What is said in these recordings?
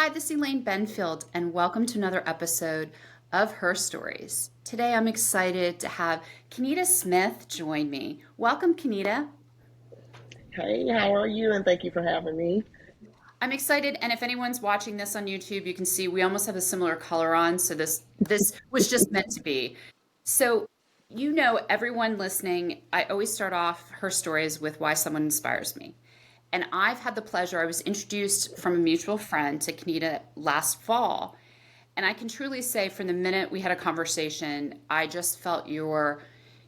Hi, this is Elaine Benfield, and welcome to another episode of Herstories. Today I'm excited to have Kenita Smith join me. Welcome, Kenita. Hey, how are you? And thank you for having me. I'm excited, and if anyone's watching this on YouTube, you can see we almost have a similar color on, so this was just meant to be. So, everyone listening, I always start off her stories with why someone inspires me. And I've had the pleasure, I was introduced from a mutual friend to Kenita last fall. And I can truly say from the minute we had a conversation, I just felt your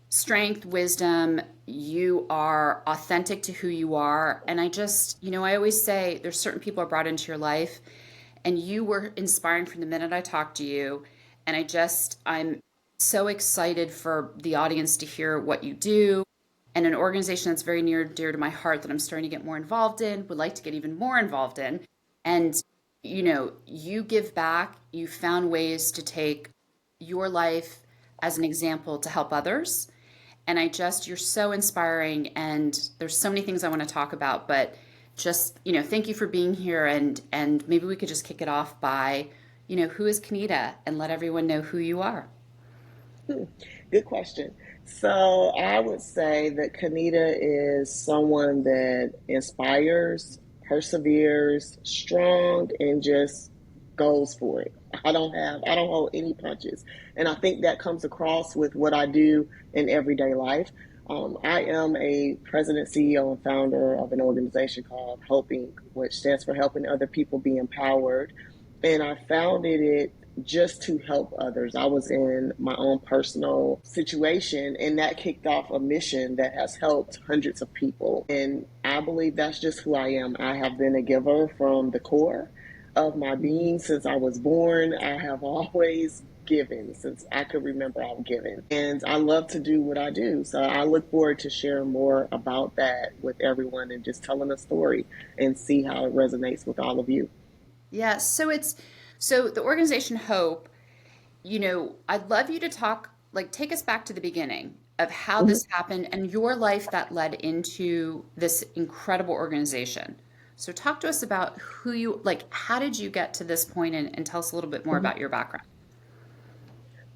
strength, wisdom. You are authentic to who you are. And I always say there's certain people are brought into your life, and you were inspiring from the minute I talked to you. And I'm so excited for the audience to hear what you do and an organization that's very near and dear to my heart that I'm starting to get more involved in, would like to get even more involved in. And, you give back, you found ways to take your life as an example to help others. And you're so inspiring. And there's so many things I want to talk about, but thank you for being here. And maybe we could just kick it off by, who is Kenita, and let everyone know who you are. Hmm, Good question. So I would say that Kanita is someone that inspires, perseveres, strong, and just goes for it. I don't hold any punches. And I think that comes across with what I do in everyday life. I am a president, CEO, and founder of an organization called Hoping, which stands for Helping Other People Be Empowered. And I founded it just to help others. I was in my own personal situation, and that kicked off a mission that has helped hundreds of people. And I believe that's just who I am. I have been a giver from the core of my being since I was born. I have always given since I could remember. I've given, and I love to do what I do. So I look forward to sharing more about that with everyone and just telling a story and see how it resonates with all of you. Yeah, so the organization Hope, I'd love you to take us back to the beginning of how Mhm. this happened and your life that led into this incredible organization. So talk to us about how did you get to this point, and tell us a little bit more Mhm. about your background.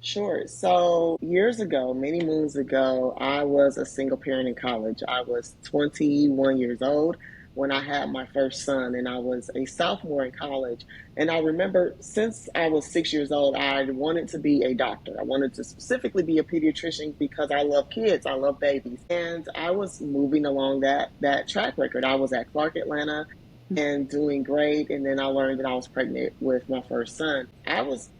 Sure. So years ago, many moons ago, I was a single parent in college. I was 21 years old when I had my first son, and I was a sophomore in college. And I remember since I was 6 years old, I wanted to be a doctor. I wanted to specifically be a pediatrician because I love kids, I love babies. And I was moving along that track record. I was at Clark Atlanta and doing great. And then I learned that I was pregnant with my first son. I was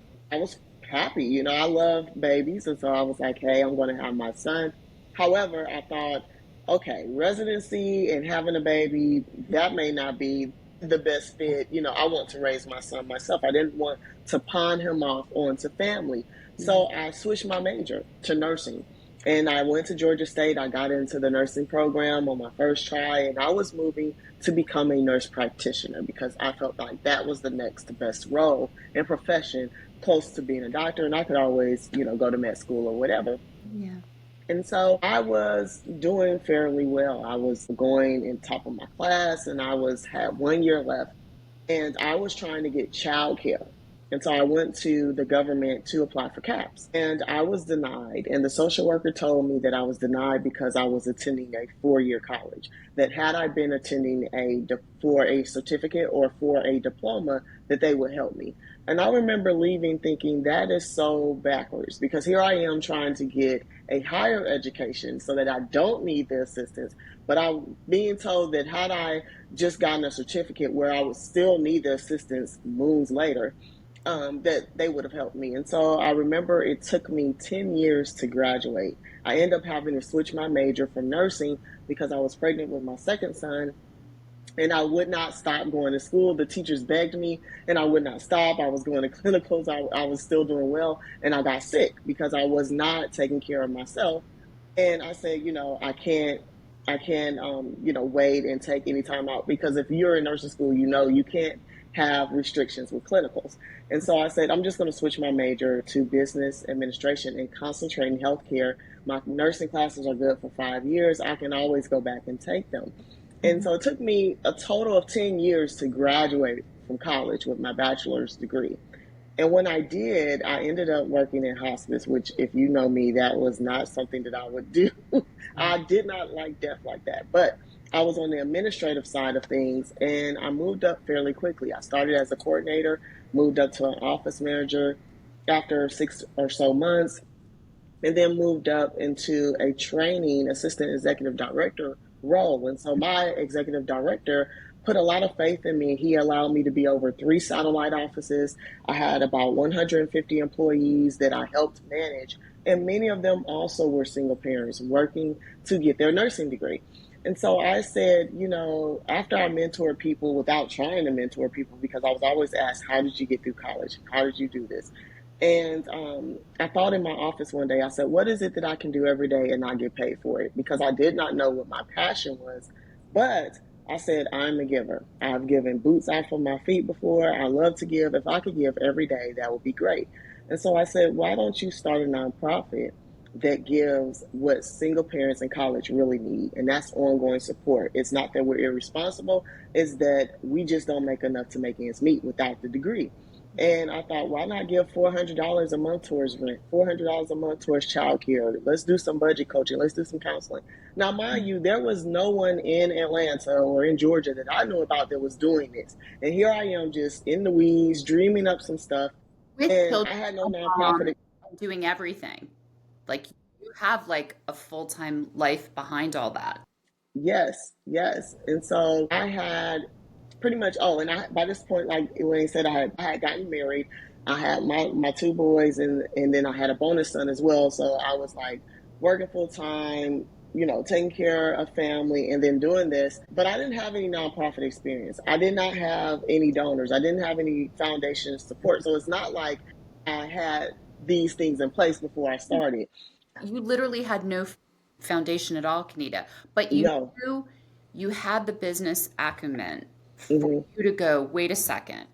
happy. I love babies, and so I was like, "Hey, I'm going to have my son." However, I thought, okay, residency and having a baby, that may not be the best fit. I want to raise my son myself. I didn't want to pawn him off onto family, so I switched my major to nursing. And I went to Georgia State. I got into the nursing program on my first try, and I was moving to become a nurse practitioner because I felt like that was the next best role and profession close to being a doctor, and I could always, go to med school or whatever. Yeah. And so I was doing fairly well. I was going in top of my class, and I was had 1 year left, and I was trying to get childcare. And so I went to the government to apply for CAPS, and I was denied. And the social worker told me that I was denied because I was attending a 4 year college. That had I been attending for a certificate or for a diploma, that they would help me. And I remember leaving thinking that is so backwards because here I am trying to get a higher education so that I don't need the assistance. But I'm being told that had I just gotten a certificate where I would still need the assistance moons later, that they would have helped me. And so I remember it took me 10 years to graduate. I ended up having to switch my major from nursing because I was pregnant with my second son, and I would not stop going to school. The teachers begged me, and I would not stop. I was going to clinicals. I was still doing well, and I got sick because I was not taking care of myself. And I said, I can't, wait and take any time out because if you're in nursing school, you can't have restrictions with clinicals. And so I said, I'm just going to switch my major to business administration and concentrate in healthcare. My nursing classes are good for 5 years. I can always go back and take them. And Mhm. so it took me a total of 10 years to graduate from college with my bachelor's degree. And when I did, I ended up working in hospice, which, if you know me, that was not something that I would do. I did not like death like that. But I was on the administrative side of things, and I moved up fairly quickly. I started as a coordinator, moved up to an office manager after 6 or so months, and then moved up into a training assistant executive director role. And so my executive director put a lot of faith in me. He allowed me to be over 3 satellite offices. I had about 150 employees that I helped manage, and many of them also were single parents working to get their nursing degree. And so I said, after I mentored people without trying to mentor people, because I was always asked, how did you get through college? How did you do this? And I thought in my office one day, I said, what is it that I can do every day and not get paid for it? Because I did not know what my passion was. But I said, I'm a giver. I've given boots off of my feet before. I love to give. If I could give every day, that would be great. And so I said, why don't you start a nonprofit that gives what single parents in college really need? And that's ongoing support. It's not that we're irresponsible, it's that we just don't make enough to make ends meet without the degree. And I thought, why not give $400 a month towards rent, $400 a month towards childcare? Let's do some budget coaching. Let's do some counseling. Now, mind you, there was no one in Atlanta or in Georgia that I knew about that was doing this. And here I am just in the weeds, dreaming up some stuff. With And children, I had no mom, nonprofit. and doing everything. Like you have like a full-time life behind all that. Yes, yes. And so I had pretty much, oh, and I, by this point, like Elaine said, I had gotten married. I had my 2 boys, and then I had a bonus son as well. So I was like working full time, taking care of family and then doing this. But I didn't have any nonprofit experience. I did not have any donors. I didn't have any foundation support. So it's not like I had these things in place before I started. You literally had no foundation at all, Kenita, but you No. knew you had the business acumen for Hmm. you to go, wait a second,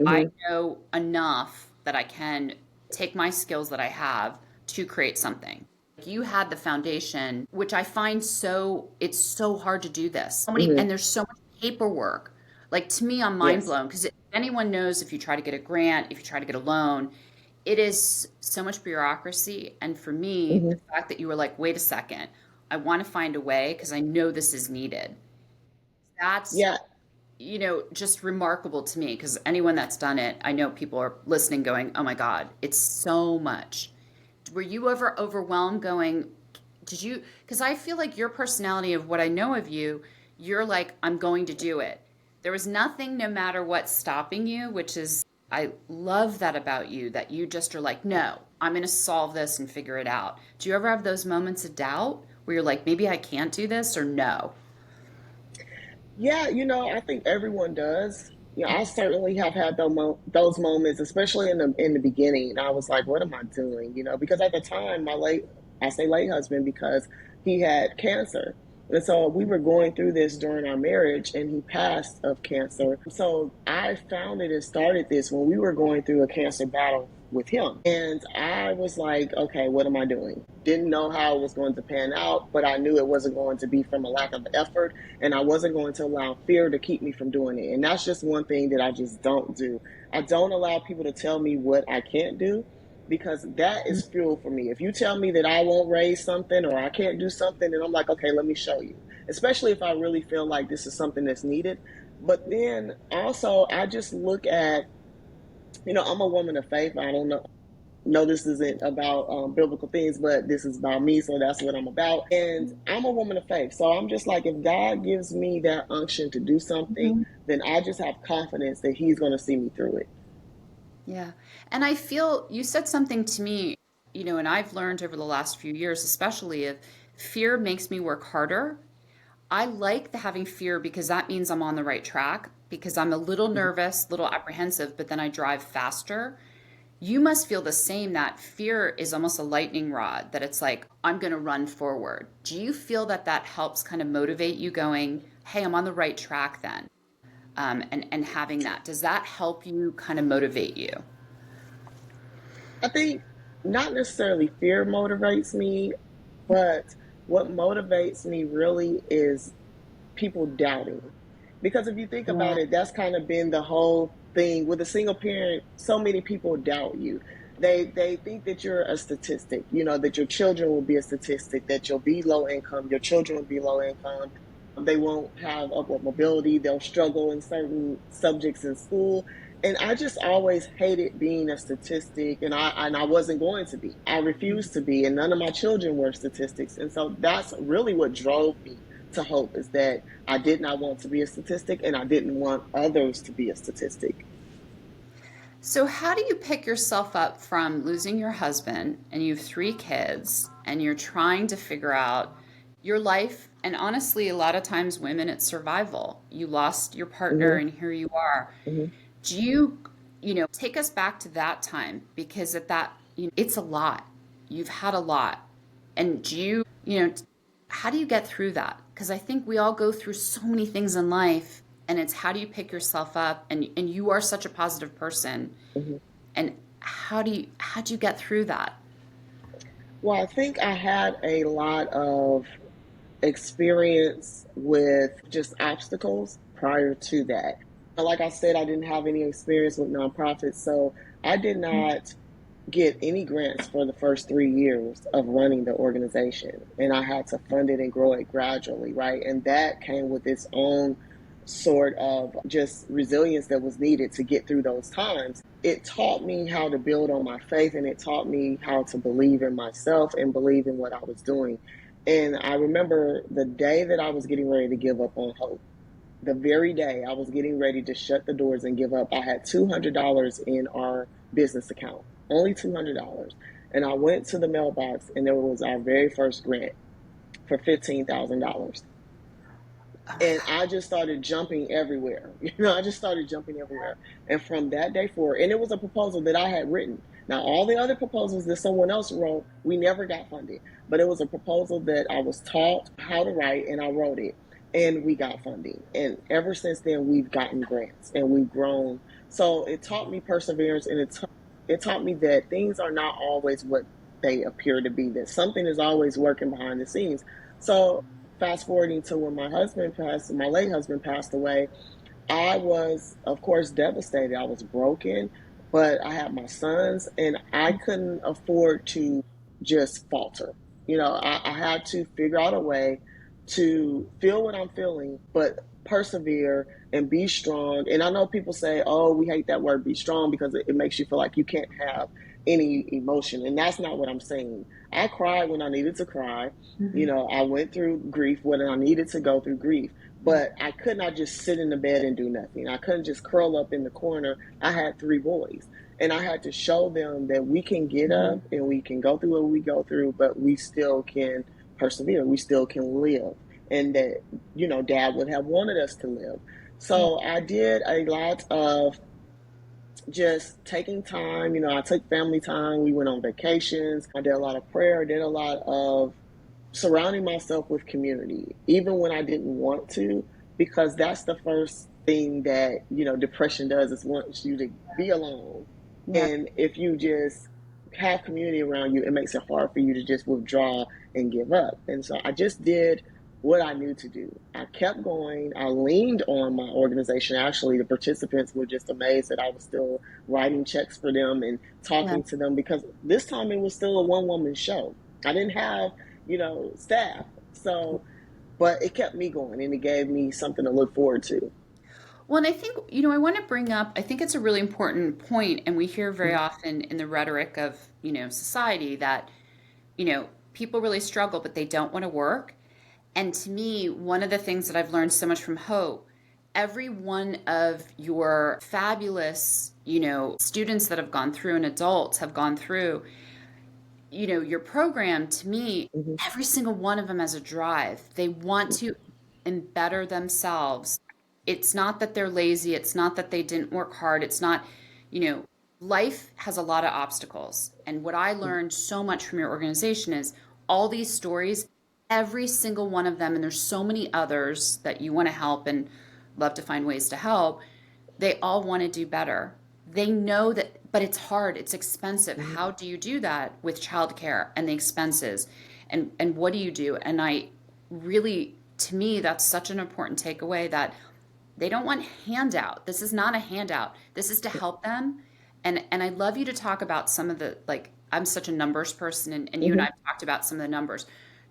I Hmm. know enough that I can take my skills that I have to create something. You had the foundation, which I find it's so hard to do this. Hmm. And there's so much paperwork. Like to me, I'm mind Yes. blown because anyone knows if you try to get a grant, if you try to get a loan, it is so much bureaucracy. And for me, Hmm. the fact that you were like, wait a second, I want to find a way because I know this is needed. That's Yeah. just remarkable to me because anyone that's done it, I know people are listening going, oh my God, it's so much. Were you ever overwhelmed going, did you? Because I feel like your personality of what I know of you, you're like, I'm going to do it. There was nothing, no matter what, stopping you, which is, I love that about you, that you just are like, no, I'm going to solve this and figure it out. Do you ever have those moments of doubt where you're like, maybe I can't do this or no? Yeah, I think everyone does. I certainly have had those moments, especially in the beginning. I was like, "What am I doing?" Because at the time, I say late husband because he had cancer, and so we were going through this during our marriage, and he passed of cancer. So I founded and started this when we were going through a cancer battle with him, and I was like, "Okay, what am I doing?" Didn't know how it was going to pan out, but I knew it wasn't going to be from a lack of effort, and I wasn't going to allow fear to keep me from doing it. And that's just one thing that I just don't do. I don't allow people to tell me what I can't do because that is fuel for me. If you tell me that I won't raise something or I can't do something, then I'm like, okay, let me show you. Especially if I really feel like this is something that's needed. But then also, I just look at, I'm a woman of faith. I don't know. No, this isn't about biblical things, but this is about me, so that's what I'm about. And I'm a woman of faith, so I'm just like, if God gives me that unction to do something, then I just have confidence that He's going to see me through it. Yeah. And I feel you said something to me, and I've learned over the last few years, especially if fear makes me work harder. I like the having fear because that means I'm on the right track because I'm a little Mhm. nervous, little apprehensive, but then I drive faster. You must feel the same that fear is almost a lightning rod, that it's like, I'm going to run forward. Do you feel that that helps kind of motivate you going, hey, I'm on the right track then? And having that, does that help you kind of motivate you? I think not necessarily fear motivates me, but what motivates me really is people doubting. Because if you think Yeah. about it, that's kind of been the whole thing with a single parent. So many people doubt you. They think that you're a statistic, you know, that your children will be a statistic, that you'll be low income, your children will be low income. They won't have upward mobility, they'll struggle in certain subjects in school. And I just always hated being a statistic, and I wasn't going to be. I refused to be, and none of my children were statistics. And so that's really what drove me to hope, is that I did not want to be a statistic, and I didn't want others to be a statistic. So, how do you pick yourself up from losing your husband and you have three kids and you're trying to figure out your life? And honestly, a lot of times, women, it's survival. You lost your partner Hmm. and here you are. Hmm. Do you, take us back to that time? Because at that, it's a lot. You've had a lot. And how do you get through that? Because I think we all go through so many things in life, and it's how do you pick yourself up? And you are such a positive person. Hmm. And how'd you get through that? Well, I think I had a lot of experience with just obstacles prior to that. Like I said, I didn't have any experience with nonprofits, so I did not get any grants for the first 3 years of running the organization. And I had to fund it and grow it gradually, right? And that came with its own sort of just resilience that was needed to get through those times. It taught me how to build on my faith, and it taught me how to believe in myself and believe in what I was doing. And I remember the day that I was getting ready to give up on hope, the very day I was getting ready to shut the doors and give up, I had $200 in our business account, only $200. And I went to the mailbox, and there was our very first grant for $15,000. Oh my And God. I just started jumping everywhere. I just started jumping everywhere. And from that day forward, and it was a proposal that I had written. Now, all the other proposals that someone else wrote, we never got funded. But it was a proposal that I was taught how to write, and I wrote it, and we got funding. And ever since then, we've gotten grants and we've grown. So it taught me perseverance, and it taught me that things are not always what they appear to be, that something is always working behind the scenes. So fast forwarding to when my late husband passed away, I was, of course, devastated. I was broken, but I had my sons, and I couldn't afford to just falter. I had to figure out a way to feel what I'm feeling, but persevere and be strong. And I know people say, oh, we hate that word, be strong, because it makes you feel like you can't have any emotion. And that's not what I'm saying. I cried when I needed to cry. Mhm. I went through grief when I needed to go through grief, Yeah. but I could not just sit in the bed and do nothing. I couldn't just curl up in the corner. I had three boys, and I had to show them that we can get Mhm. up and we can go through what we go through, but we still can persevere. We still can live. And that, dad would have wanted us to live. Yeah. So I did a lot of just taking time. I took family time. We went on vacations. I did a lot of prayer. I did a lot of surrounding myself with community, even when I didn't want to, because that's the first thing that, depression does, is wants you to be alone. Yeah. And if you just have community around you, it makes it hard for you to just withdraw and give up. And so I just did what I knew to do. I kept going. I leaned on my organization. Actually, the participants were just amazed that I was still writing checks for them and Yeah. talking to them, because this time it was still a one woman show. I didn't have, staff. So, but it kept me going, and it gave me something to look forward to. Well, and I think, I want to bring up, I think it's a really important point, and we hear very Mm-hmm. often in the rhetoric of, society that, people really struggle, but they don't want to work. And to me, one of the things that I've learned so much from Hope, every one of your fabulous, students that have gone through and adults have gone through, your program, to me, Mm-hmm. every single one of them has a drive. They want to and better themselves. It's not that they're lazy. It's not that they didn't work hard. It's not, you know, life has a lot of obstacles. And what I learned so much from your organization is all these stories, every single one of them, and there's so many others that you want to help and love to find ways to help, they all want to do better. They know that, but it's hard, it's expensive. Mm-hmm. How do you do that with childcare and the expenses? And what do you do? And I really, to me, that's such an important takeaway that They don't want handout. This is not a handout. This is to help them. And I'd love you to talk about some of the, like, I'm such a numbers person, and you and I Hmm. have talked about some of the numbers.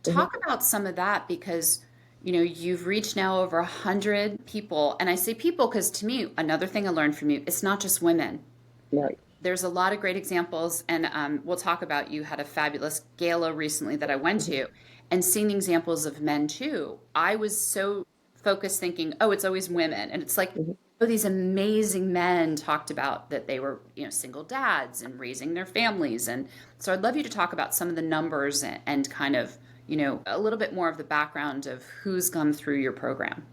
Hmm. Talk about some of that because, you've reached now over 100 people. And I say people because to me, another thing I learned from you, it's not just women. Right. There's a lot of great examples, and we'll talk about, you had a fabulous gala recently that I went Hmm. to, and seeing examples of men too. I was so focused thinking, oh, it's always women, and it's like, Hmm. oh, these amazing men talked about that they were, single dads and raising their families, and so I'd love you to talk about some of the numbers and kind of, a little bit more of the background of who's come through your program.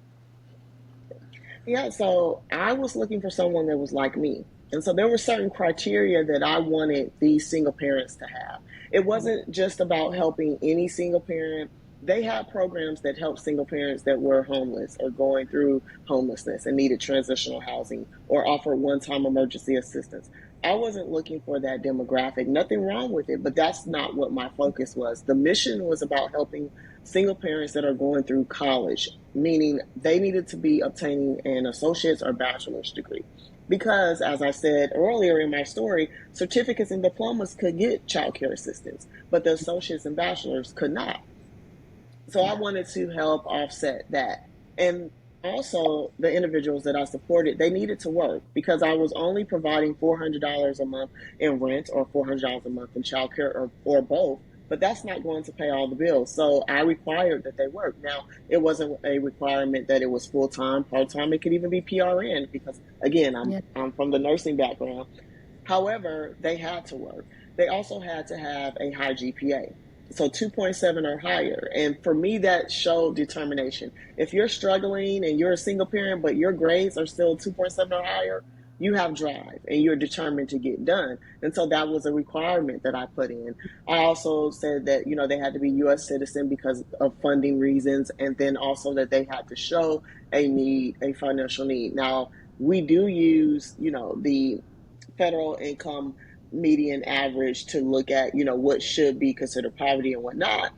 Yeah, so I was looking for someone that was like me. And so there were certain criteria that I wanted these single parents to have. It wasn't just about helping any single parent. They had programs that helped single parents that were homeless or going through homelessness and needed transitional housing or offered one time emergency assistance. I wasn't looking for that demographic. Nothing wrong with it, but that's not what my focus was. The mission was about helping single parents that are going through college, meaning they needed to be obtaining an associate's or bachelor's degree. Because, as I said earlier in my story, certificates and diplomas could get child care assistance, but the associates and bachelors could not. So I Yeah. wanted to help offset that. And also, the individuals that I supported, they needed to work because I was only providing $400 a month in rent or $400 a month in childcare or both. But that's not going to pay all the bills. So I required that they work. Now, it wasn't a requirement that it was full time, part time. It could even be PRN because, again, Yeah. I'm from the nursing background. However, they had to work. They also had to have a high GPA. So 2.7 or higher. And for me, that showed determination. If you're struggling and you're a single parent, but your grades are still 2.7 or higher, you have drive and you're determined to get done. And so that was a requirement that I put in. I also said that, they had to be US citizen because of funding reasons. And then also that they had to show a need, a financial need. Now, we do use, the federal income median average to look at, what should be considered poverty and whatnot.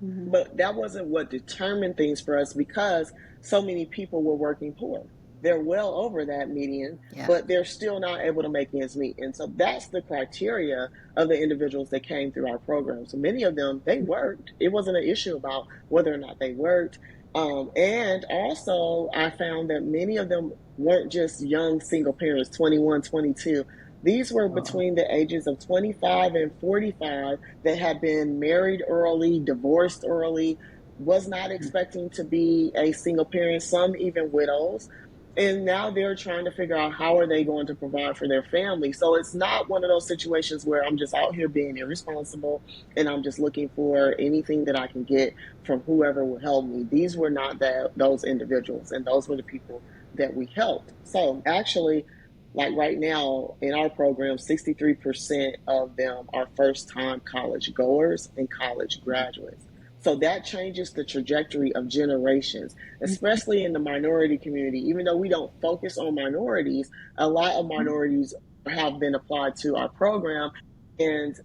Mhm. But that wasn't what determined things for us because so many people were working poor. They're well over that median, Yeah. but they're still not able to make ends meet. And so that's the criteria of the individuals that came through our program. So many of them, they worked. It wasn't an issue about whether or not they worked. And also, I found that many of them weren't just young single parents, 21, 22. These were Oh. between the ages of 25 and 45 that had been married early, divorced early, was not expecting to be a single parent, some even widows. And now they're trying to figure out how are they going to provide for their family. So it's not one of those situations where I'm just out here being irresponsible and I'm just looking for anything that I can get from whoever will help me. These were not those individuals, and those were the people that we helped. So actually, like right now in our program, 63% of them are first time college goers and college graduates. So that changes the trajectory of generations, especially in the minority community. Even though we don't focus on minorities, a lot of minorities have been applied to our program. And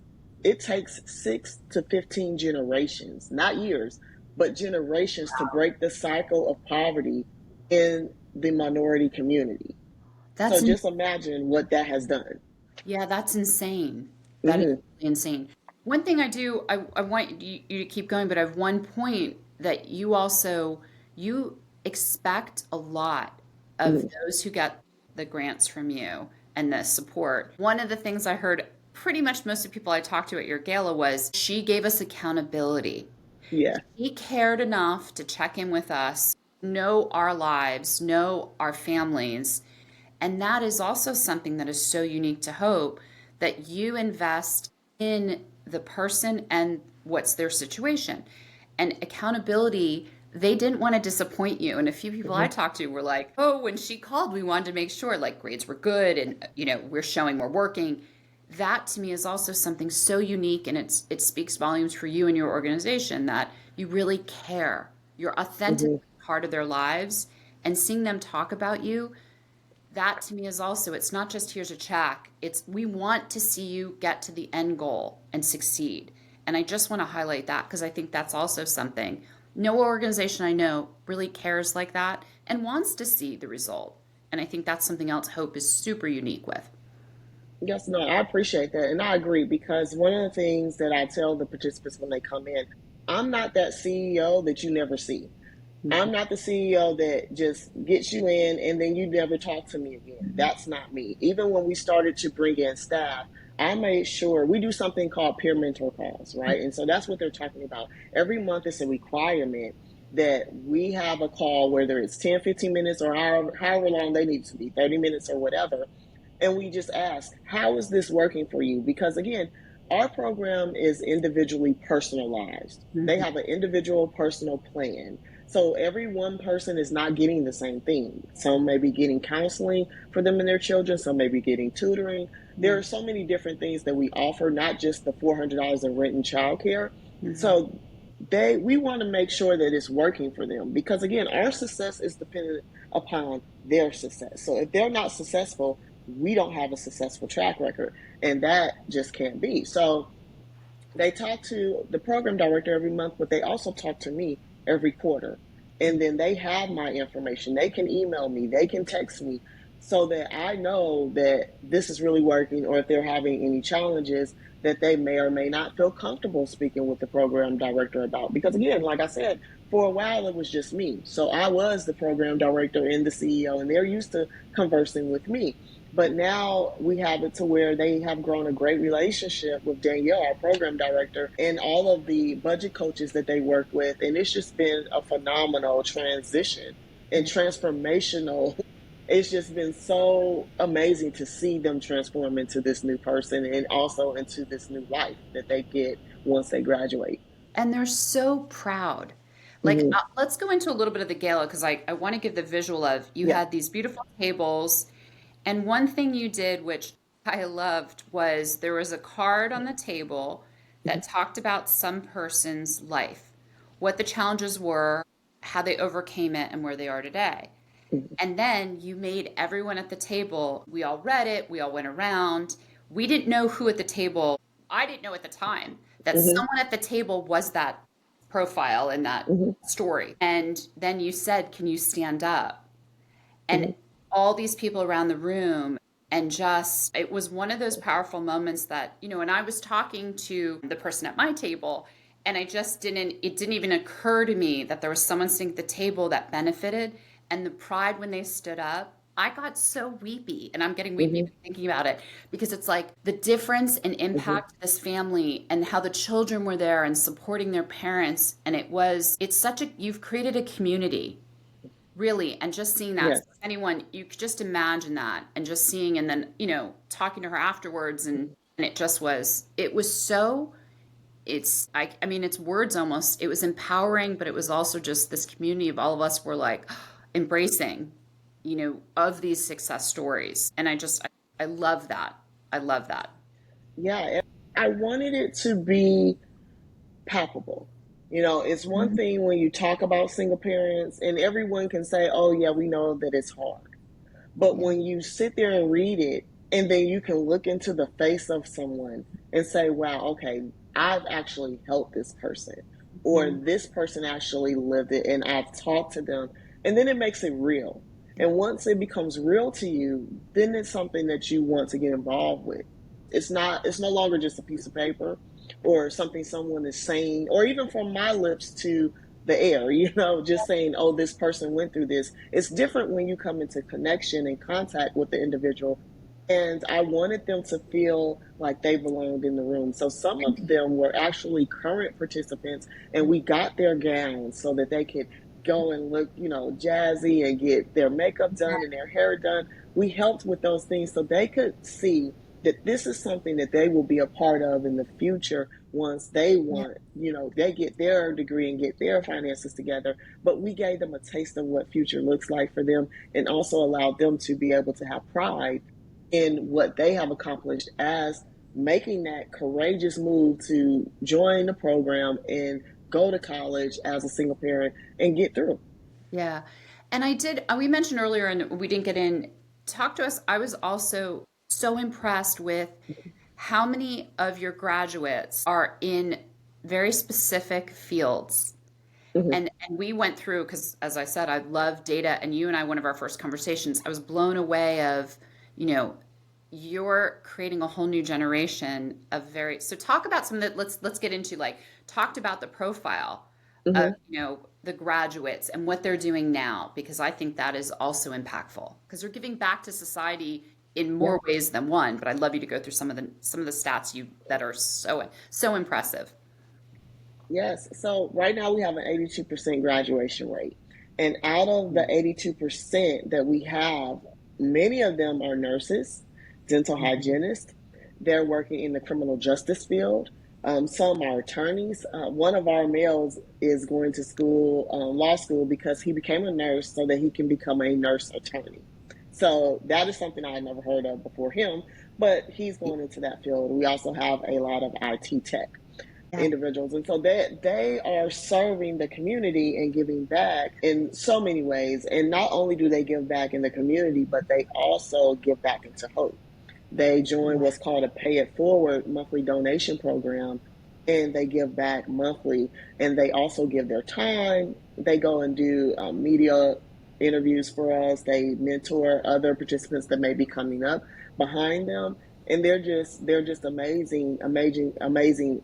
it takes 6 to 15 generations, not years, but generations to break the cycle of poverty in the minority community. So That's just imagine what that has done. Yeah, that's insane. That is Hmm. really insane. One thing I want you to keep going, but I have one point that you expect a lot of Hmm. those who get the grants from you and the support. One of the things I heard pretty much most of the people I talked to at your gala was she gave us accountability. Yeah. She cared enough to check in with us, know our lives, know our families, and that is also something that is so unique to Hope, that you invest in the person and what's their situation. And accountability, they didn't want to disappoint you. And a few people I Hmm. talked to were like, oh, when she called, we wanted to make sure like grades were good and, we're showing we're working. That to me is also something so unique, and it speaks volumes for you and your organization that you really care. You're authentic Hmm. part of their lives, and seeing them talk about you, that to me is also, it's not just here's a check, it's we want to see you get to the end goal and succeed. And I just want to highlight that because I think that's also something No organization I know really cares like that and wants to see the result. And I think that's something else Hope is super unique with. Yes, no, I appreciate that. And I agree because one of the things that I tell the participants when they come in, I'm not that CEO that you never see. I'm not the CEO that just gets you in and then you never talk to me again. That's not me. Even when we started to bring in staff, I made sure we do something called peer mentor calls, right? And so that's what they're talking about. Every month it's a requirement that we have a call, whether it's 10, 15 minutes or however long they need to be, 30 minutes or whatever, and we just ask, how is this working for you? Because again, our program is individually personalized. They Mhm. have an individual personal plan. So every one person is not getting the same thing. Some may be getting counseling for them and their children, some may be getting tutoring. There Yeah. are so many different things that we offer, not just the $400 in rent and childcare. Mhm. So we want to make sure that it's working for them because again, our success is dependent upon their success. So if they're not successful, we don't have a successful track record, and that just can't be. So they talk to the program director every month, but they also talk to me every quarter. And then they have my information. They can email me, they can text me so that I know that this is really working, or if they're having any challenges that they may or may not feel comfortable speaking with the program director about. Because again, like I said, for a while it was just me. So I was the program director and the CEO, and they're used to conversing with me. But now we have it to where they have grown a great relationship with Danielle, our program director, and all of the budget coaches that they work with. And it's just been a phenomenal transition and transformational. It's just been so amazing to see them transform into this new person and also into this new life that they get once they graduate. And they're so proud. Like, Mm-hmm. let's go into a little bit of the gala because I want to give the visual of you Yeah. had these beautiful tables. And one thing you did, which I loved, was there was a card on the table that talked about some person's life, what the challenges were, how they overcame it, and where they are today. And then you made everyone at the table, we all read it, we all went around. We didn't know who at the table, I didn't know at the time that Mm-hmm. someone at the table was that profile in that Mm-hmm. story. And then you said, can you stand up? And Mm-hmm. all these people around the room, and just, it was one of those powerful moments that, and I was talking to the person at my table, and it didn't even occur to me that there was someone sitting at the table that benefited. And the pride when they stood up, I got so weepy, and I'm getting weepy Mm-hmm. even thinking about it because it's like the difference and Mm-hmm. impact of this family and how the children were there and supporting their parents. And it's such you've created a community. Really, and just seeing that, so Yes. if anyone, you could just imagine that, and just seeing, and then, talking to her afterwards, and it was so, I mean, it's words almost, it was empowering, but it was also just this community of all of us were like embracing, of these success stories. And I love that. I love that. Yeah. I wanted it to be palpable. You know, it's one thing when you talk about single parents and everyone can say, oh, yeah, we know that it's hard. But Yeah. when you sit there and read it, and then you can look into the face of someone and say, wow, okay, I've actually helped this person, or Mhm. this person actually lived it, and I've talked to them. And then it makes it real. And once it becomes real to you, then it's something that you want to get involved with. It's no longer just a piece of paper or something someone is saying, or even from my lips to the air, just saying, oh, this person went through this. It's different when you come into connection and contact with the individual. And I wanted them to feel like they belonged in the room. So some of them were actually current participants, and we got their gowns so that they could go and look, jazzy and get their makeup done and their hair done. We helped with those things so they could see that this is something that they will be a part of in the future once they Yeah. want, they get their degree and get their finances together. But we gave them a taste of what future looks like for them and also allowed them to be able to have pride in what they have accomplished as making that courageous move to join the program and go to college as a single parent and get through. Yeah. And we mentioned earlier, and we didn't get in, talk to us. I was also so impressed with how many of your graduates are in very specific fields. Hmm. And we went through, because as I said, I love data, and you and I, one of our first conversations, I was blown away of, you know, you're creating a whole new generation of very, so talk about some of that. Let's get into, like, talked about the profile of, Hmm. the graduates and what they're doing now, because I think that is also impactful because they're giving back to society in Yeah. more ways than one. But I'd love you to go through some of the stats you that are so impressive. Yes. So right now we have an 82% graduation rate. And out of the 82% that we have, many of them are nurses, dental Mhm. hygienists. They're working in the criminal justice field. Some are attorneys. One of our males is going to school, law school, because he became a nurse so that he can become a nurse attorney. So that is something I had never heard of before him, but he's going into that field. We also have a lot of IT tech Yeah. individuals, and so they are serving the community and giving back in so many ways. And not only do they give back in the community, but they also give back into hope. They join what's called a pay it forward monthly donation program, and they give back monthly. And they also give their time. They go and do media interviews for us. They mentor other participants that may be coming up behind them, and they're just amazing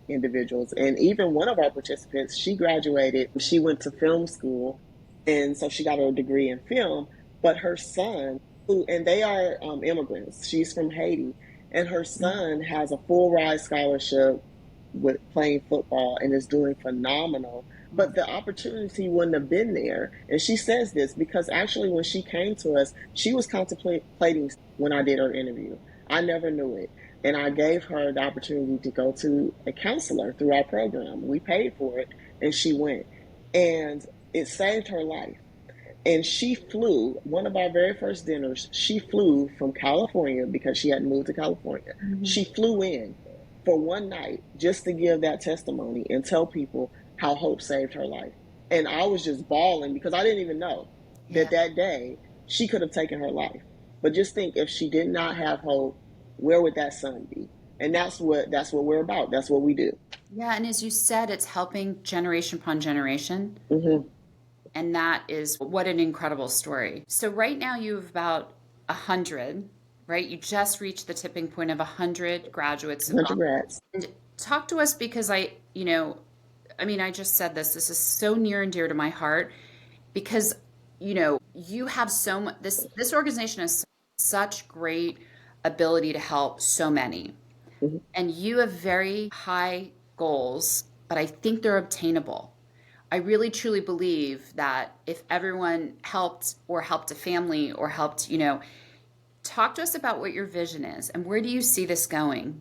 individuals. And even one of our participants, she graduated, she went to film school, and so she got her degree in film. But her son, who and they are immigrants, she's from Haiti, and her son has a full ride scholarship with playing football and is doing phenomenal. But the opportunity wouldn't have been there. And she says this because actually, when she came to us, she was contemplating when I did her interview. I never knew it. And I gave her the opportunity to go to a counselor through our program. We paid for it, and she went. And it saved her life. And she flew, one of our very first dinners, she flew from California because she had moved to California. Mhm. She flew in for one night just to give that testimony and tell people how hope saved her life. And I was just bawling because I didn't even know Yeah. that that day she could have taken her life. But just think, if she did not have hope, where would that son be? And that's what we're about. That's what we do. Yeah, and as you said, it's helping generation upon generation. Mm-hmm. And that is what an incredible story. So right now you have about 100, right? You just reached the tipping point of 100 graduates have gone. 100 rats. And talk to us, because I mean, I just said this. This is so near and dear to my heart because, you have so much, this organization has such great ability to help so many. Mm-hmm. And you have very high goals, but I think they're obtainable. I really truly believe that if everyone helped a family or helped, talk to us about what your vision is and where do you see this going?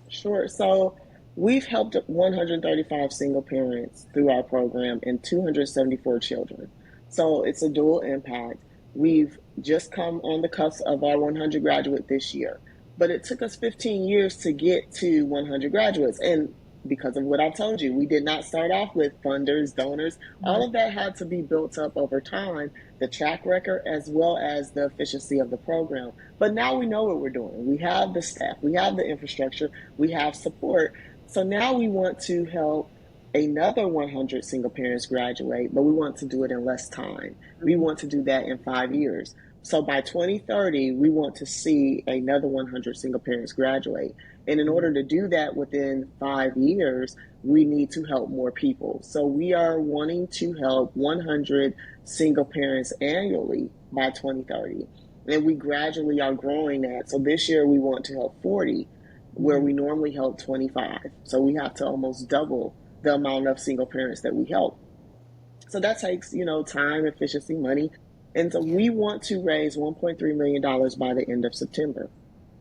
Sure. So we've helped 135 single parents through our program and 274 children. So it's a dual impact. We've just come on the cusp of our 100 graduate this year, but it took us 15 years to get to 100 graduates. And because of what I told you, we did not start off with funders, donors. All of that had to be built up over time, the track record as well as the efficiency of the program. But now we know what we're doing. We have the staff, we have the infrastructure, we have support. So now we want to help another 100 single parents graduate, but we want to do it in less time. We Mhm. want to do that in 5 years. So by 2030, we want to see another 100 single parents graduate. And in order to do that within 5 years, we need to help more people. So we are wanting to help 100 single parents annually by 2030. And we gradually are growing that. So this year we want to help 40, where Mhm. we normally help 25. So we have to almost double the amount of single parents that we help. So that takes, time, efficiency, money. And so Yeah. we want to raise $1.3 million by the end of September.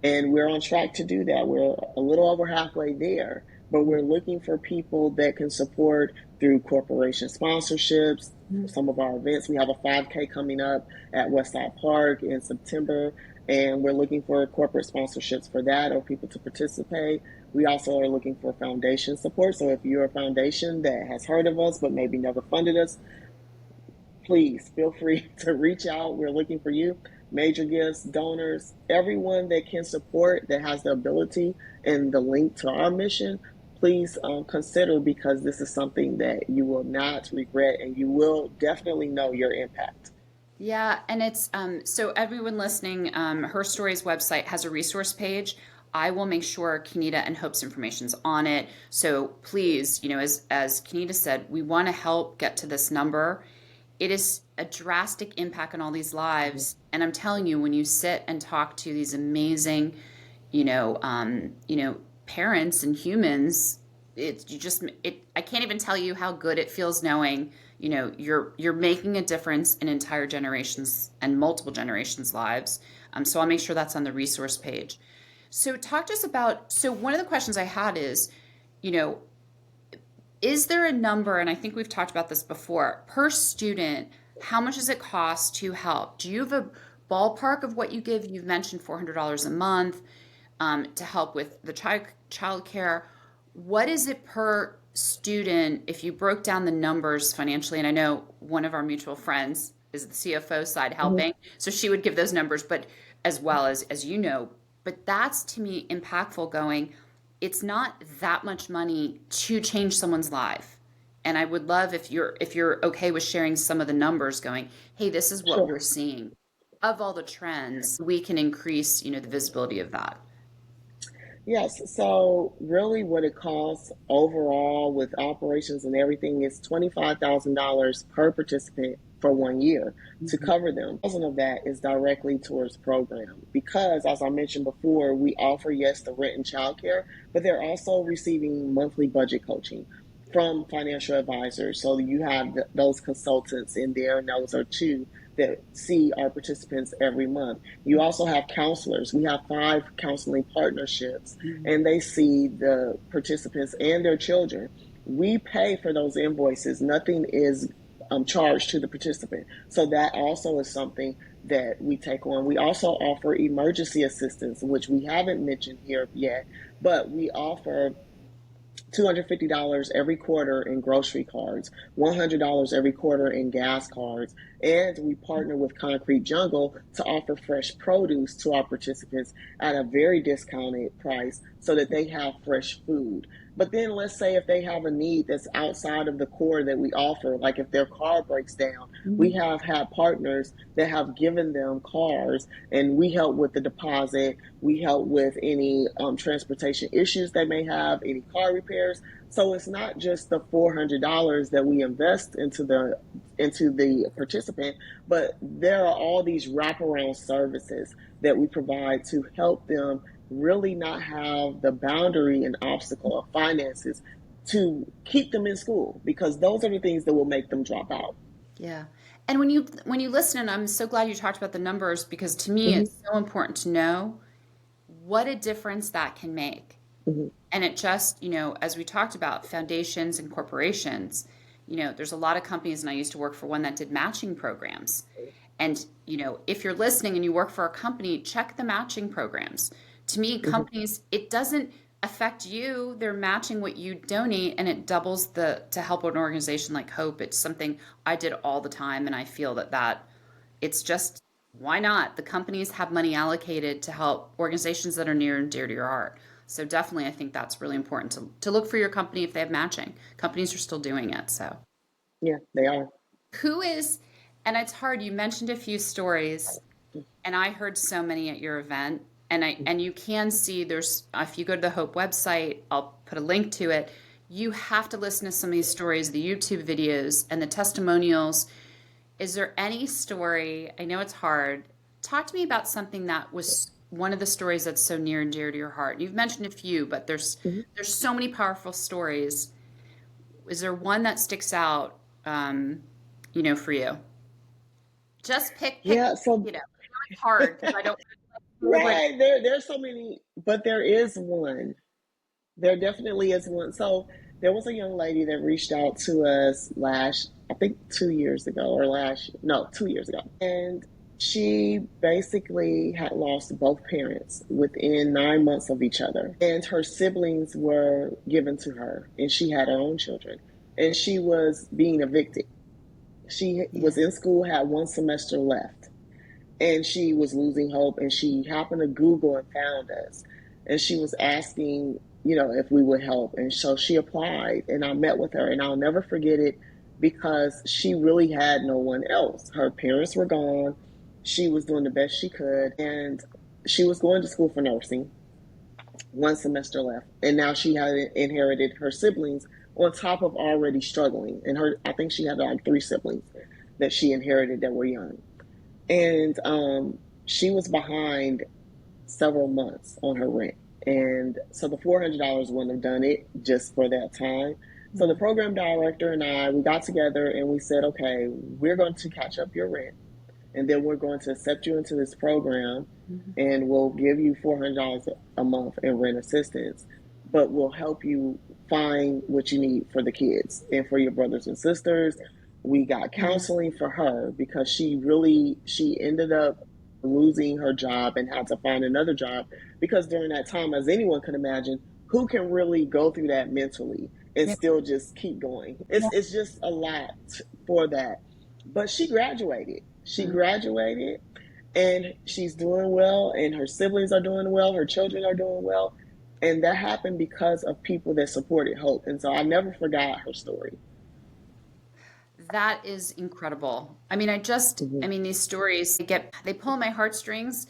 And we're on track to do that. We're a little over halfway there, but we're looking for people that can support through corporation sponsorships. Mhm. Some of our events, we have a 5K coming up at Westside Park in September, and we're looking for corporate sponsorships for that or people to participate. We also are looking for foundation support. So if you're a foundation that has heard of us but maybe never funded us, please feel free to reach out. We're looking for you. Major gifts, donors, everyone that can support, that has the ability and the link to our mission. please consider, because this is something that you will not regret and you will definitely know your impact. Yeah, and it's so everyone listening, Her Stories website has a resource page. I will make sure Kenita and Hope's information's on it. So please, as Kenita said, we want to help get to this number. It is a drastic impact on all these lives, and I'm telling you, when you sit and talk to these amazing, parents and humans, I can't even tell you how good it feels knowing, you're making a difference in entire generations and multiple generations' lives. So I'll make sure that's on the resource page. So talk to us about, so one of the questions I had is, you know, is there a number, and I think we've talked about this before, per student, how much does it cost to help? Do you have a ballpark of what you give? You've mentioned $400 a month to help with the child care. What is it per student if you broke down the numbers financially? And I know one of our mutual friends is the CFO side Mm-hmm. helping, so she would give those numbers, but as well as you know, but that's to me impactful going, it's not that much money to change someone's life. And I would love if you're okay with sharing some of the numbers going, hey, this is what Sure. we're seeing of all the trends, we can increase, the visibility of that. Yes, so really what it costs overall with operations and everything is $25,000 per participant for 1 year to Mhm. cover them. 1,000 of that is directly towards program because, as I mentioned before, we offer, yes, the rent and childcare, but they're also receiving monthly budget coaching from financial advisors. So you have those consultants in there, and those are two that see our participants every month. You also have counselors. We have 5 counseling partnerships, and they see the participants and their children. We pay for those invoices. Nothing is charged to the participant. So that also is something that we take on. We also offer emergency assistance, which we haven't mentioned here yet, but we offer $250 every quarter in grocery cards, $100 every quarter in gas cards, and we partner with Concrete Jungle to offer fresh produce to our participants at a very discounted price so that they have fresh food. But then let's say if they have a need that's outside of the core that we offer, like if their car breaks down, we Mhm. have had partners that have given them cars and we help with the deposit. We help with any transportation issues they may have, any car repairs. So it's not just the $400 that we invest into the participant, but there are all these wraparound services that we provide to help them really not have the boundary and obstacle of finances to keep them in school, because those are the things that will make them drop out. Yeah. And when you listen, and I'm so glad you talked about the numbers because to me Mm-hmm. it's so important to know what a difference that can make. Mm-hmm. And it just, as we talked about foundations and corporations, there's a lot of companies, and I used to work for one that did matching programs. And, if you're listening and you work for a company, check the matching programs. To me, Mm-hmm. companies, it doesn't affect you. They're matching what you donate and it doubles to help an organization like Hope. It's something I did all the time. And I feel that it's just, why not? The companies have money allocated to help organizations that are near and dear to your heart. So definitely, I think that's really important to look for your company if they have matching. Companies are still doing it. So Yeah, they are. who is, and it's hard, you mentioned a few stories, and I heard so many at your event. And you can see there's, if you go to the Hope website, I'll put a link to it. You have to listen to some of these stories, the YouTube videos and the testimonials. Is there any story? I know it's hard. Talk to me about something that was one of the stories that's so near and dear to your heart. You've mentioned a few, but Mhm. there's so many powerful stories. Is there one that sticks out, for you? Just pick, Yeah, so it's hard because I don't everybody. right there's so many, but there is one. There definitely is one. So there was a young lady that reached out to us I think 2 years ago, or no, 2 years ago. And she basically had lost both parents within 9 months of each other. And her siblings were given to her, and she had her own children. And she was being evicted. She Yeah. was in school, had one semester left, and she was losing hope, and she happened to Google and found us, and she was asking, if we would help. And so she applied, and I met with her, and I'll never forget it because she really had no one else. Her parents were gone. She was doing the best she could, and she was going to school for nursing. One semester left, and now she had inherited her siblings on top of already struggling. And I think she had like three siblings that she inherited that were young, and she was behind several months on her rent. And so the $400 wouldn't have done it just for that time. So the program director and we got together and we said, okay, we're going to catch up your rent, and then we're going to accept you into this program, and we'll give you $400 a month in rent assistance, but we'll help you find what you need for the kids and for your brothers and sisters. We got counseling for her because she ended up losing her job and had to find another job, because during that time, as anyone can imagine, who can really go through that mentally and still just keep going? It's just a lot for that. But she graduated. She graduated, and she's doing well, and her siblings are doing well, her children are doing well. And that happened because of people that supported Hope. And so I never forgot her story. That is incredible. I Mm-hmm. mean, these stories they pull my heartstrings,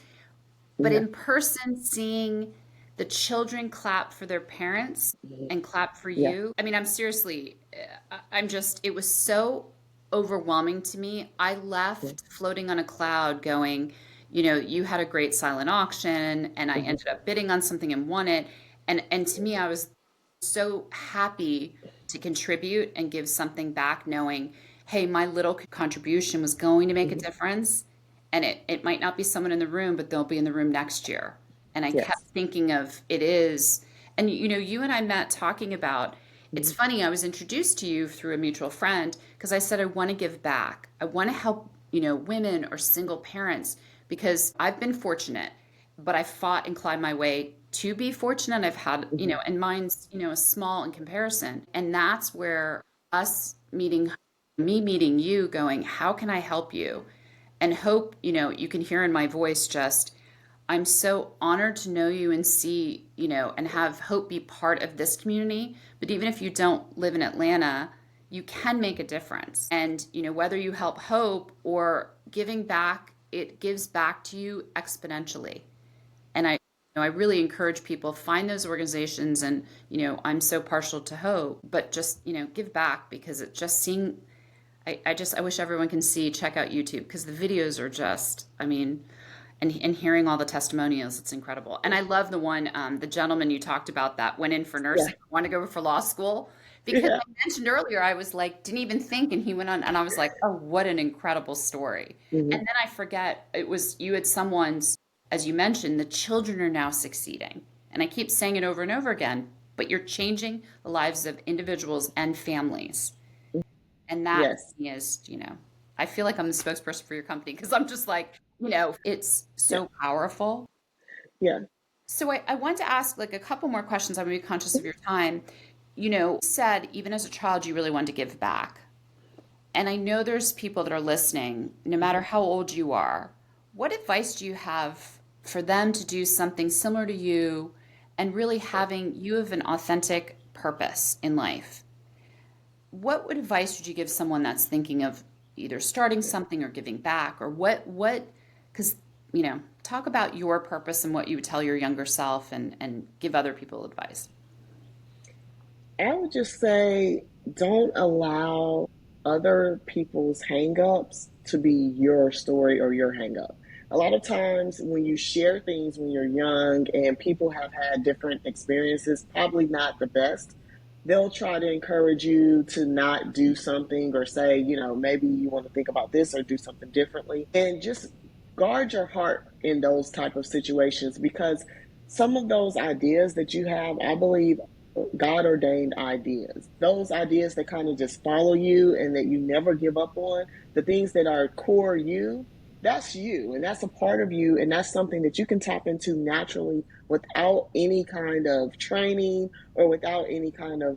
but Yeah. in person, seeing the children clap for their parents Mm-hmm. and clap for Yeah. you. I mean, I'm seriously, I'm just, it was so overwhelming to me. I Yeah. left floating on a cloud going, you had a great silent auction and I Mm-hmm. ended up bidding on something and won it. And to me, I was so happy to contribute and give something back, knowing, hey, my little contribution was going to make a Mm-hmm. difference. And it might not be someone in the room, but they'll be in the room next year. And I kept Yes. thinking of it is, and you and I met talking about, it's Mm-hmm. funny, I was introduced to you through a mutual friend because I said, I want to give back. I want to help, women or single parents because I've been fortunate, but I fought and climbed my way to be fortunate. I've had, Mm-hmm. and mine's, is small in comparison. And that's where us meeting, me meeting you going, how can I help you? And Hope, you can hear in my voice just, I'm so honored to know you and see, and have Hope be part of this community. But even if you don't live in Atlanta, you can make a difference. And, whether you help Hope or giving back, it gives back to you exponentially. And I really encourage people find those organizations and, I'm so partial to Hope, but just, give back because it just seeing I wish everyone can check out YouTube because the videos are just, I mean, and hearing all the testimonials, it's incredible. And I love the one, the gentleman you talked about that went in for Yeah. nursing, wanted to go for law school. Because Yeah. I mentioned earlier, I was like, didn't even think, and he went on, and I was like, oh, what an incredible story. Mm-hmm. And then I forget, it was you had someone's, as you mentioned, the children are now succeeding. And I keep saying it over and over again, but you're changing the lives of individuals and families. And that Yes. to me is, I feel like I'm the spokesperson for your company because I'm just like, it's Yeah. so powerful. Yeah. So I want to ask like a couple more questions. I'm going to be conscious of your time. Said even as a child, you really wanted to give back. And I know there's people that are listening, no matter Mm-hmm. how old you are. What advice do you have for them to do something similar to you and really having you have an authentic purpose in life? What advice would you give someone that's thinking of either starting Yeah. something or giving back or because talk about your purpose and what you would tell your younger self and give other people advice. I would just say don't allow other people's hangups to be your story or your hangup. A lot of times when you share things when you're young and people have had different experiences, probably not the best, they'll try to encourage you to not do something or say, maybe you want to think about this or do something differently. And just guard your heart in those type of situations, because some of those ideas that you have, I believe, God ordained ideas. Those ideas that kind of just follow you and that you never give up on, the things that are core you, and that's a part of you, and that's something that you can tap into naturally without any kind of training or without any kind of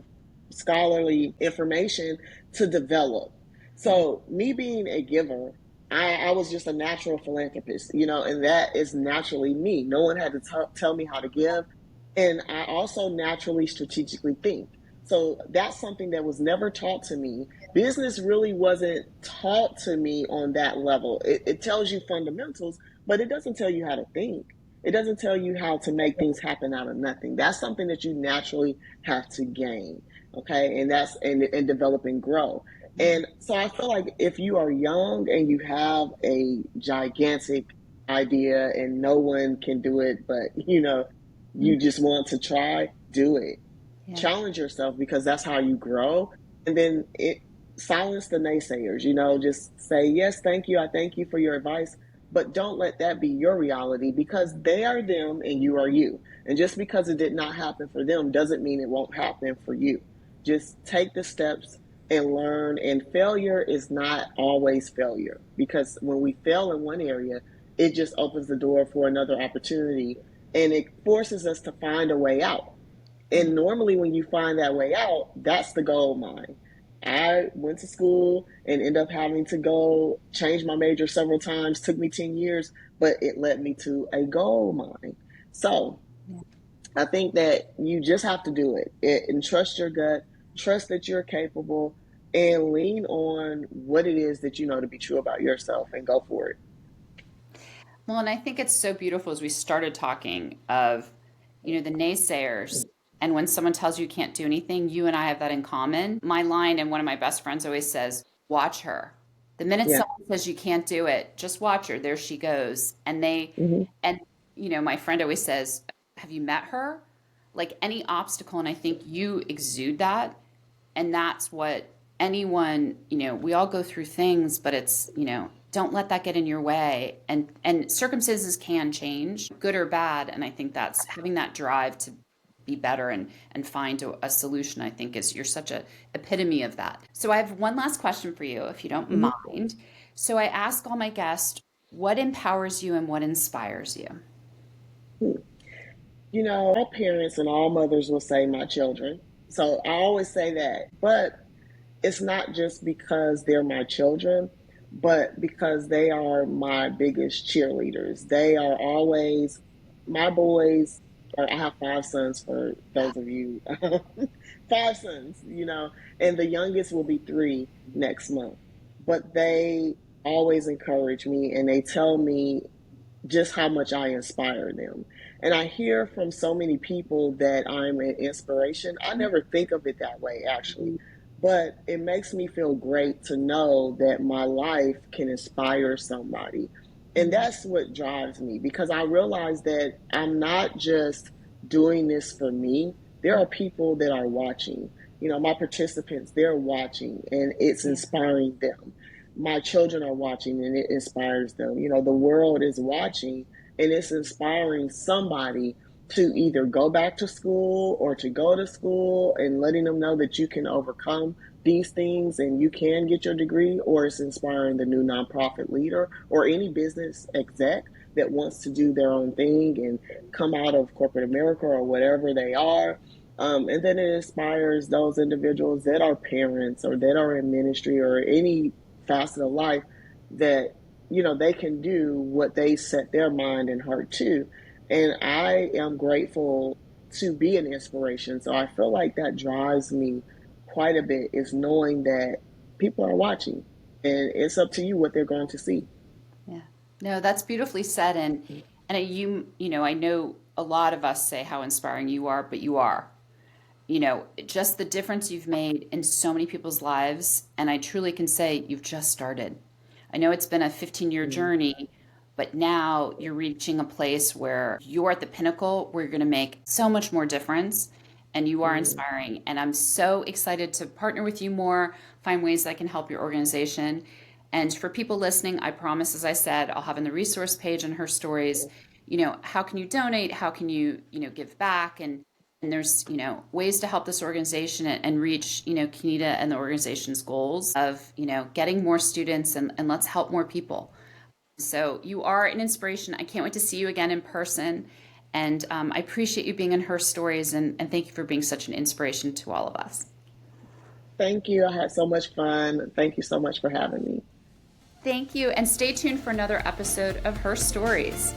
scholarly information to develop. So, me being a giver, I was just a natural philanthropist, and that is naturally me. No one had to tell me how to give. And I also naturally strategically think. So that's something that was never taught to me. Business really wasn't taught to me on that level. It tells you fundamentals, but it doesn't tell you how to think. It doesn't tell you how to make things happen out of nothing. That's something that you naturally have to gain. Okay. And that's and develop and grow. And so I feel like if you are young and you have a gigantic idea and no one can do it, but you Mhm. just want to try, do it. Yeah. Challenge yourself because that's how you grow. And then it silence the naysayers, just say, yes, thank you. I thank you for your advice. But don't let that be your reality because they are them and you are you. And just because it did not happen for them doesn't mean it won't happen for you. Just take the steps and learn. And failure is not always failure because when we fail in one area, it just opens the door for another opportunity and it forces us to find a way out. Yeah. And normally, when you find that way out, that's the gold mine. I went to school and ended up having to go change my major several times. Took me 10 years, but it led me to a gold mine. So Yeah. I think that you just have to do it and trust your gut, trust that you're capable, and lean on what it is that you know to be true about yourself and go for it. Well, and I think it's so beautiful as we started talking of, the naysayers. And when someone tells you you can't do anything, you and I have that in common. My line, and one of my best friends always says, watch her. The minute Yeah. someone says you can't do it, just watch her. There she goes. Hmm. And, my friend always says, have you met her? Like any obstacle. And I think you exude that. And that's what anyone, we all go through things, but it's, don't let that get in your way. And circumstances can change, good or bad. And I think that's having that drive to be better and find a solution, I think is you're such a epitome of that. So I have one last question for you, if you don't Hmm. mind. So I ask all my guests, what empowers you and what inspires you? All parents and all mothers will say my children. So I always say that. But it's not just because they're my children, but because they are my biggest cheerleaders. They are always my boys. I have five sons for those of you. Five sons, and the youngest will be three next month. But they always encourage me and they tell me just how much I inspire them. And I hear from so many people that I'm an inspiration. I never think of it that way, actually. But it makes me feel great to know that my life can inspire somebody. And that's what drives me because I realize that I'm not just doing this for me. There are people that are watching. My participants, they're watching and it's Yeah. inspiring them. My children are watching and it inspires them. The world is watching and it's inspiring somebody to either go back to school or to go to school and letting them know that you can overcome these things and you can get your degree, or it's inspiring the new nonprofit leader or any business exec that wants to do their own thing and come out of corporate America or whatever they are. And then it inspires those individuals that are parents or that are in ministry or any facet of life that they can do what they set their mind and heart to. And I am grateful to be an inspiration. So I feel like that drives me quite a bit is knowing that people are watching and it's up to you what they're going to see. Yeah. No, that's beautifully said. And I know a lot of us say how inspiring you are, but you are. Just the difference you've made in so many people's lives. And I truly can say you've just started. I know it's been a 15-year Mm-hmm. journey, but now you're reaching a place where you're at the pinnacle where you're going to make so much more difference and you are Mm-hmm. inspiring. And I'm so excited to partner with you more, find ways that can help your organization. And for people listening, I promise, as I said, I'll have in the resource page and Herstories, how can you donate? How can you, give back? And there's, ways to help this organization and reach, Kenita and the organization's goals of, getting more students and let's help more people. So you are an inspiration. I can't wait to see you again in person. And I appreciate you being in Her Stories and thank you for being such an inspiration to all of us. Thank you. I had so much fun. Thank you so much for having me. Thank you. And stay tuned for another episode of Her Stories.